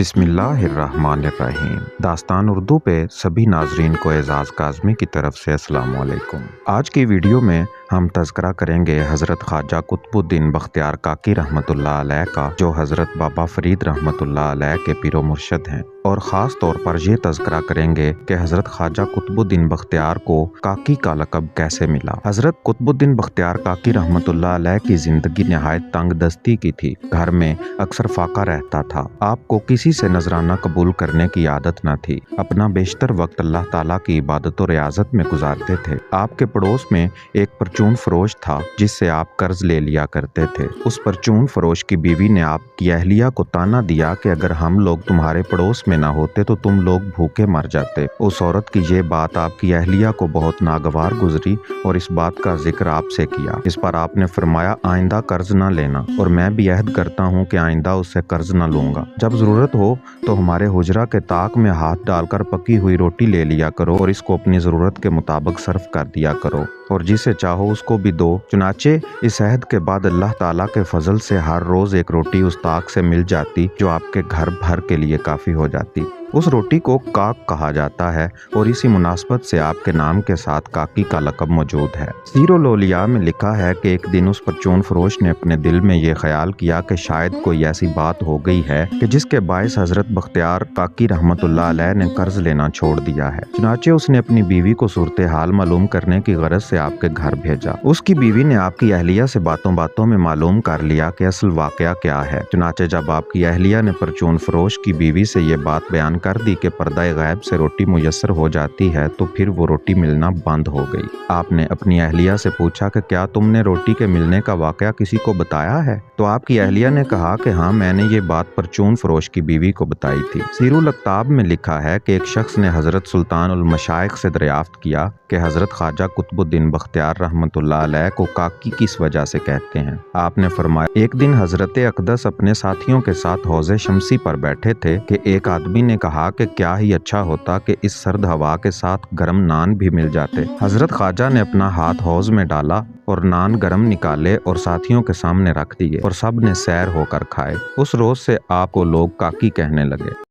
بسم اللہ الرحمن الرحیم۔ داستان اردو پہ سبھی ناظرین کو اعزاز کاظمی کی طرف سے السلام علیکم۔ آج کی ویڈیو میں ہم تذکرہ کریں گے حضرت خواجہ قطب الدین بختیار کاکی رحمۃ اللہ علیہ کا، جو حضرت بابا فرید رحمۃ اللہ علیہ کے پیر و مرشد ہیں، اور خاص طور پر یہ تذکرہ کریں گے کہ حضرت خواجہ قطب الدین بختیار کو کاکی کا لقب کیسے ملا۔ حضرت قطب الدین بختیار کاکی رحمۃ اللہ علیہ کی زندگی نہایت تنگ دستی کی تھی۔ گھر میں اکثر فاقہ رہتا تھا۔ آپ کو کسی سے نذرانہ قبول کرنے کی عادت نہ تھی۔ اپنا بیشتر وقت اللہ تعالیٰ کی عبادت و ریاضت میں گزارتے تھے۔ آپ کے پڑوس میں ایک پرچون فروش تھا جس سے آپ قرض لے لیا کرتے تھے۔ اس پرچون فروش کی بیوی نے آپ کی اہلیہ کو طعنہ دیا کہ اگر ہم لوگ تمہارے پڑوس میں نہ ہوتے تو تم لوگ بھوکے مر جاتے۔ اس عورت کی یہ بات آپ کی اہلیہ کو بہت ناگوار گزری اور اس بات کا ذکر آپ سے کیا۔ اس پر آپ نے فرمایا، آئندہ قرض نہ لینا، اور میں بھی عہد کرتا ہوں کہ آئندہ اس سے قرض نہ لوں گا۔ جب ضرورت ہو تو ہمارے حجرہ کے طاق میں ہاتھ ڈال کر پکی ہوئی روٹی لے لیا کرو اور اس کو اپنی ضرورت کے مطابق صرف کر دیا کرو، اور جسے چاہو اس کو بھی دو۔ چنانچہ اس عہد کے بعد اللہ تعالیٰ کے فضل سے ہر روز ایک روٹی اس طاق سے مل جاتی جو آپ کے گھر بھر کے لیے کافی ہو جاتی۔ اس روٹی کو کاک کہا جاتا ہے اور اسی مناسبت سے آپ کے نام کے ساتھ کاکی کا لقب موجود ہے۔ سیر الاولیاء میں لکھا ہے کہ ایک دن اس پرچون فروش نے اپنے دل میں یہ خیال کیا کہ شاید کوئی ایسی بات ہو گئی ہے کہ جس کے باعث حضرت بختیار کاکی رحمۃ اللہ علیہ نے قرض لینا چھوڑ دیا ہے۔ چنانچہ اس نے اپنی بیوی کو صورتحال معلوم کرنے کی غرض سے آپ کے گھر بھیجا۔ اس کی بیوی نے آپ کی اہلیہ سے باتوں باتوں میں معلوم کر لیا کہ اصل واقعہ کیا ہے۔ چنانچہ جب آپ کی اہلیہ نے پرچون فروش کی بیوی سے یہ بات بیان کر دی کہ پردہ غیب سے روٹی میسر ہو جاتی ہے، تو پھر وہ روٹی ملنا بند ہو گئی۔ آپ نے اپنی اہلیہ سے پوچھا کہ کیا تم نے روٹی کے ملنے کا واقعہ کسی کو بتایا ہے؟ تو آپ کی اہلیہ نے کہا کہ ہاں، میں نے یہ بات پرچون فروش کی بیوی کو بتائی تھی۔ سیر الاقطاب میں لکھا ہے کہ ایک شخص نے حضرت سلطان المشائخ سے دریافت کیا کہ حضرت خواجہ قطب الدین بختیار رحمۃ اللہ علیہ کو کاکی کس وجہ سے کہتے ہیں؟ آپ نے فرمایا، ایک دن حضرت اقدس اپنے ساتھیوں کے ساتھ حوض شمسی پر بیٹھے تھے کہ ایک آدمی نے کہا کہ کیا ہی اچھا ہوتا کہ اس سرد ہوا کے ساتھ گرم نان بھی مل جاتے۔ حضرت خواجہ نے اپنا ہاتھ حوض میں ڈالا اور نان گرم نکالے اور ساتھیوں کے سامنے رکھ دیے، اور سب نے سیر ہو کر کھائے۔ اس روز سے آپ کو لوگ کاکی کہنے لگے۔